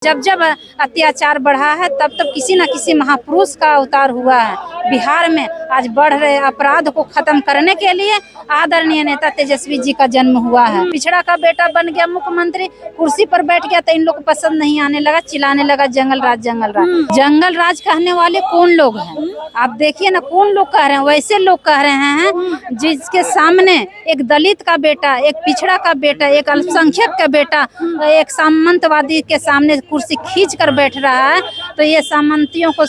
जब जब अत्याचार बढ़ा है तब तब किसी न किसी महापुरुष का अवतार हुआ है। बिहार में आज बढ़ रहे अपराध को खत्म करने के लिए आदरणीय नेता तेजस्वी जी का जन्म हुआ है। पिछड़ा का बेटा बन गया मुख्यमंत्री, कुर्सी पर बैठ गया तो इन लोग को पसंद नहीं आने लगा, चिल्लाने लगा जंगल राज जंगल राज। जंगल राज कहने वाले कौन लोग हैं? आप देखिए ना, कौन लोग कह रहे हैं? वैसे लोग कह रहे हैं जिसके सामने एक दलित का बेटा, एक पिछड़ा का बेटा, एक अल्पसंख्यक का बेटा, एक सामंतवादी के सामने कुर्सी खींच कर बैठ रहा है, तो ये सामंतियों को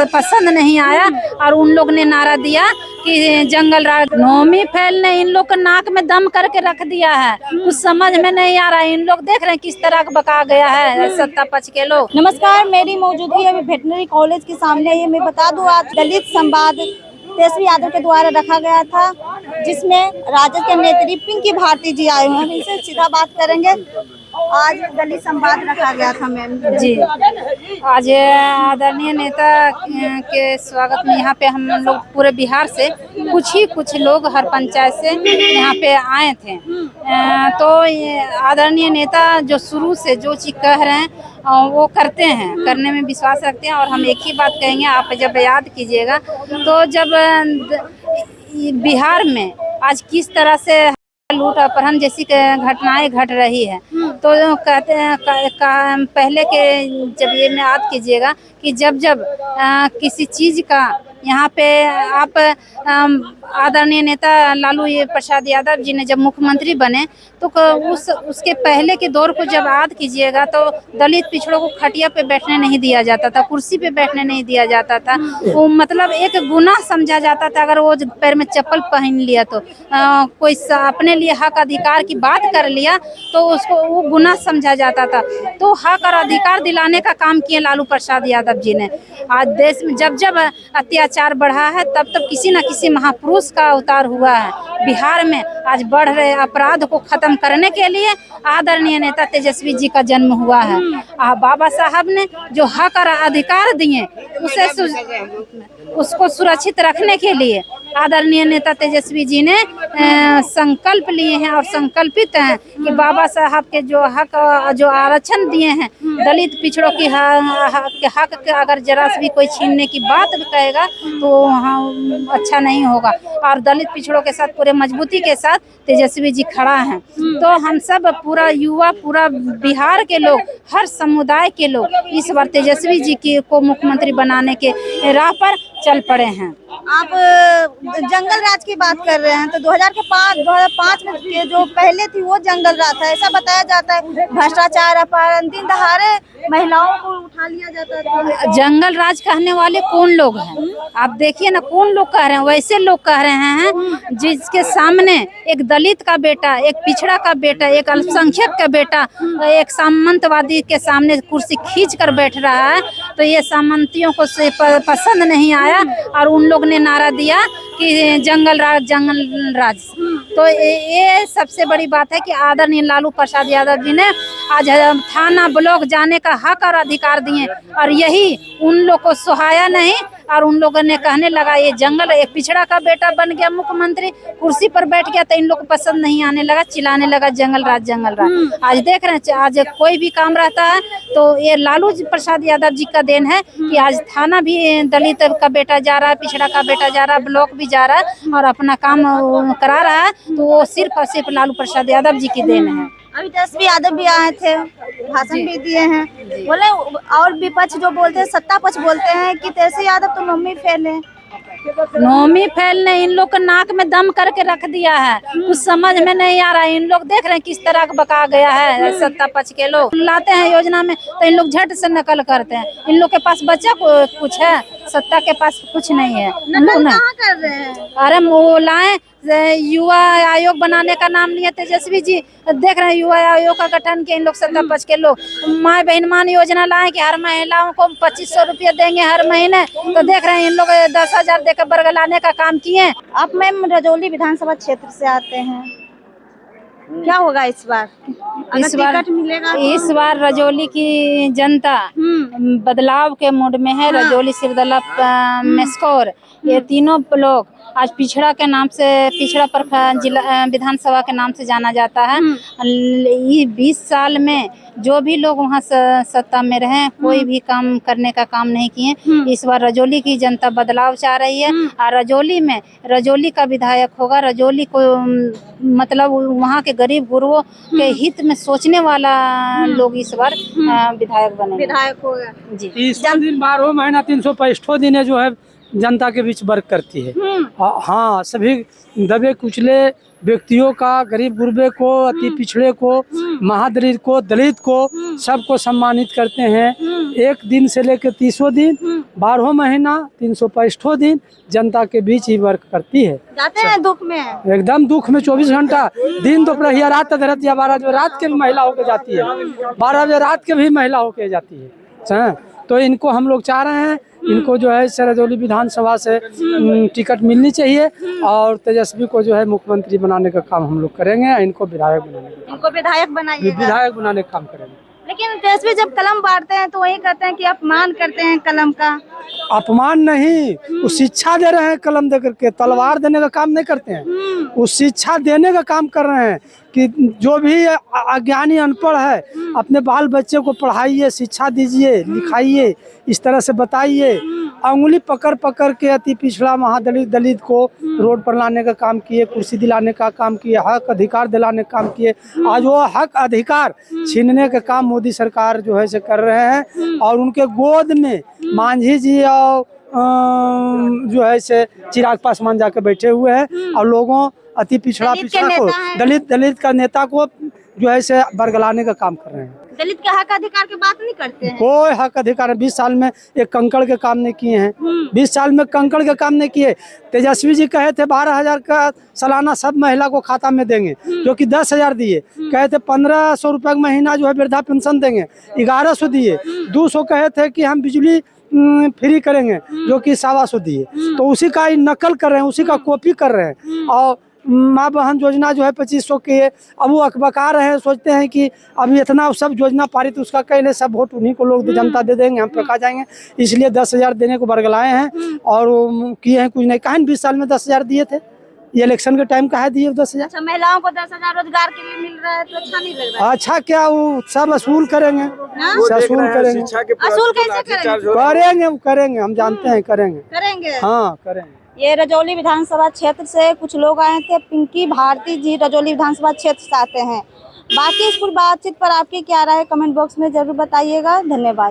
पसंद नहीं आया और उन लोग ने नारा दिया कि जंगल राज। नौमी फैल ने इन लोग को नाक में दम करके रख दिया है, कुछ समझ में नहीं आ रहा है। इन लोग देख रहे हैं किस तरह का बका गया है सत्ता पक्ष के लोग। नमस्कार, मेरी मौजूदगी अभी वेटनरी कॉलेज के सामने है। मैं बता दूं, आज दलित संवाद तेजस्वी यादव के द्वारा रखा गया था, जिसमें राजद के नेत्री पिंकी भारती जी आए हुए हैं। इनसे सीधा बात करेंगे। आज दलित संवाद रखा गया था मैम जी। आज आदरणीय नेता के स्वागत में यहाँ पे हम लोग पूरे बिहार से कुछ लोग हर पंचायत से यहाँ पे आए थे। तो आदरणीय नेता जो शुरू से जो चीज कह रहे हैं वो करते हैं, करने में विश्वास रखते हैं। और हम एक ही बात कहेंगे, आप जब याद कीजिएगा तो जब बिहार में आज किस तरह से लूट अपहरण जैसी घटनाएं घट रही है, तो कहते हैं पहले के जब ये में याद कीजिएगा कि जब किसी चीज का यहाँ पे आप आदरणीय नेता लालू प्रसाद यादव जी ने जब मुख्यमंत्री बने तो उसके पहले के दौर को जब याद कीजिएगा तो दलित पिछड़ों को खटिया पे बैठने नहीं दिया जाता था, कुर्सी पे बैठने नहीं दिया जाता था। वो मतलब एक गुनाह समझा जाता था अगर वो पैर में चप्पल पहन लिया तो कोई अपने लिए हक अधिकार की बात कर लिया तो उसको वो गुनाह समझा जाता था। तो हक और अधिकार दिलाने का काम किए लालू प्रसाद यादव जी ने। आज देश में जब जब अत्याचार बढ़ा है तब तब किसी न किसी महापुरुष का अवतार हुआ है। बिहार में आज बढ़ रहे अपराध को खत्म करने के लिए आदरणीय नेता तेजस्वी जी का जन्म हुआ है। बाबा साहब ने जो हक और अधिकार दिए उसको सुरक्षित रखने के लिए आदरणीय नेता तेजस्वी जी ने संकल्प लिए हैं और संकल्पित हैं कि बाबा साहब के जो हक जो आरक्षण दिए हैं दलित पिछड़ों की हक के अगर जरा से भी कोई छीनने की बात कहेगा तो वहाँ अच्छा नहीं होगा। और दलित पिछड़ों के साथ पूरे मजबूती के साथ तेजस्वी जी खड़ा हैं। तो हम सब पूरा युवा, पूरा बिहार के लोग, हर समुदाय के लोग इस बार तेजस्वी जी को मुख्यमंत्री बनाने के राह पर चल पड़े हैं। आप जंगल राज की बात कर रहे हैं, तो 2005 में के जो पहले थी वो जंगल राज था, ऐसा बताया जाता है। भ्रष्टाचार, अपहरण, दिन दहाड़े महिलाओं को उठा लिया जाता था। जंगल राज कहने वाले कौन लोग हैं? आप देखिए ना, कौन लोग कह रहे हैं? वैसे लोग कह रहे हैं जिसके सामने एक दलित का बेटा, एक पिछड़ा का बेटा, एक अल्पसंख्यक का बेटा, एक सामंतवादी के सामने कुर्सी खींच कर बैठ रहा है, तो ये सामंतियों को पसंद नहीं आया और उन लोग ने नारा दिया कि जंगल राज। तो ये सबसे बड़ी बात है कि आदरणीय लालू प्रसाद यादव जी ने आज थाना ब्लॉक जाने का हक और अधिकार दिए और यही उन लोग को सुहाया नहीं और उन लोगों ने कहने लगा ये जंगल, एक पिछड़ा का बेटा बन गया मुख्यमंत्री, कुर्सी पर बैठ गया तो इन लोग को पसंद नहीं आने लगा, चिल्लाने लगा जंगल राज। आज देख रहे हैं, आज कोई भी काम रहता है तो ये लालू प्रसाद यादव जी का देन है कि आज थाना भी दलित का बेटा जा रहा है, पिछड़ा का बेटा जा रहा है, ब्लॉक भी जा रहा है और अपना काम करा रहा है, तो वो सिर्फ और सिर्फ लालू प्रसाद यादव जी की देन है। अभी तेजस्वी यादव भी आए थे, भाषण भी दिए हैं, बोले। और विपक्ष जो बोलते हैं, सत्ता पक्ष बोलते हैं कि तेजस्वी यादव तो नौमी फेल है। नौमी फैल ने इन लोग को नाक में दम करके रख दिया है, कुछ समझ में नहीं आ रहा है। इन लोग देख रहे हैं किस तरह का बका गया है सत्ता पक्ष के लोग। लाते हैं योजना में तो इन लोग झट से नकल करते हैं। इन लोग के पास बच्चा कुछ है, सत्ता के पास कुछ नहीं है। नकल कहाँ कर रहे हैं? अरे वो लाए युवा आयोग बनाने का नाम लिए तेजस्वी जी, देख रहे हैं युवा आयोग का गठन किया इन लोग सत्ता पक्ष के लोग। माँ बहन मान योजना लाए कि हर महिलाओं को 2500 रुपये देंगे हर महीने, तो देख रहे हैं इन लोग 10,000 देकर बरगलाने का काम किए। आप मैम रजौली विधानसभा क्षेत्र से आते हैं, क्या होगा इस बार? इस बार टिकट मिलेगा तो? इस बार रजौली की जनता बदलाव के मूड में है। रजौली, सिरदला, मेस्कोर, ये तीनों लोग आज पिछड़ा के नाम से, पिछड़ा प्रखंड जिला विधानसभा के नाम से जाना जाता है। ये 20 साल में जो भी लोग वहाँ सत्ता में रहे, कोई भी काम करने का काम नहीं किए। इस बार रजौली की जनता बदलाव चाह रही है और रजौली का विधायक होगा। रजौली को मतलब वहाँ के गरीब गुरुओं के हित में सोचने वाला लोग इस बार विधायक बने, विधायक होगा जी। 30 दिन 12 महीना 365 दिन जो है जनता के बीच वर्क करती है। हाँ, सभी दबे कुचले व्यक्तियों का, गरीब गुरबे को, अति पिछड़े को, महादलित को, दलित को, सबको सम्मानित करते हैं। एक दिन से लेकर 30 दिन 12 महीना 365 दिन जनता के बीच ही वर्क करती है। जाते हैं दुख में, एकदम दुख में 24 घंटा, दिन दोपहर या रात तक, या 12 बजे रात के भी महिला होकर जाती है, 12 बजे रात के भी महिला होकर जाती है। तो इनको हम लोग चाह रहे हैं, इनको जो है रजौली विधानसभा से टिकट मिलनी चाहिए और तेजस्वी को जो है मुख्यमंत्री बनाने का काम हम लोग करेंगे। इनको विधायक बनाने का काम करेंगे। लेकिन तेजस्वी जब कलम बांटते हैं तो वही कहते हैं कि अपमान करते हैं कलम का। अपमान नहीं, वो शिक्षा दे रहे हैं कलम दे करके, तलवार देने का काम नहीं करते हैं। वो शिक्षा देने का काम कर रहे हैं कि जो भी अज्ञानी अनपढ़ है अपने बाल बच्चे को पढ़ाइए, शिक्षा दीजिए, लिखाइए, इस तरह से बताइए। अंगुली पकड़ पकड़ के अति पिछड़ा महादलित दलित को रोड पर लाने का काम किए, कुर्सी दिलाने का काम किए, हक अधिकार दिलाने का काम किए। आज वो हक अधिकार छीनने का काम मोदी सरकार जो है से कर रहे हैं और उनके गोद में मांझी जी और जो है से चिराग पासवान जाके बैठे हुए हैं और लोगों अति पिछड़ा को, दलित का नेता को जो है से बरगलाने का काम कर रहे हैं। दलित के हक अधिकार की बात नहीं करते हैं। कोई हक अधिकार 20 साल में एक कंकड़ के काम नहीं किए हैं। 20 साल में कंकड़ के काम नहीं किए। तेजस्वी जी कहे थे 12,000 का सालाना सब महिला को खाता में देंगे, जो कि 10,000 दिए। कहे थे 1,500 रुपए का महीना जो है वृद्धा पेंशन देंगे, 1,100 दिए। 200 कहे थे कि हम बिजली फ्री करेंगे, जो कि 1,250 दिए। तो उसी का ही नकल कर रहे हैं, उसी का कॉपी कर रहे हैं। और माँ बहन योजना जो है 2500 के, अब वो अकबका रहे हैं, सोचते हैं कि अभी इतना सब योजना पारित उसका कहले सब वोट उन्हीं को लोग जनता दे देंगे, हम पका जाएंगे, इसलिए 10,000 देने को बरगलाए हैं और किए हैं कुछ नहीं। कहा 20 साल में 10,000 दिए थे, ये इलेक्शन के टाइम कहा दिए 10,000। अच्छा, महिलाओं को 10,000 रोजगार के लिए मिल रहा है तो अच्छा नहीं लग रहा है। अच्छा क्या वो सब वसूल करेंगे, वसूल करेंगे, असूल कैसे करेंगे, हम जानते हैं करेंगे, हाँ करेंगे। ये रजौली विधानसभा क्षेत्र से कुछ लोग आए थे। पिंकी भारती जी रजौली विधानसभा क्षेत्र से आते हैं। बाकी इस पूरी बातचीत पर आपकी क्या राय है, कमेंट बॉक्स में जरूर बताइएगा। धन्यवाद।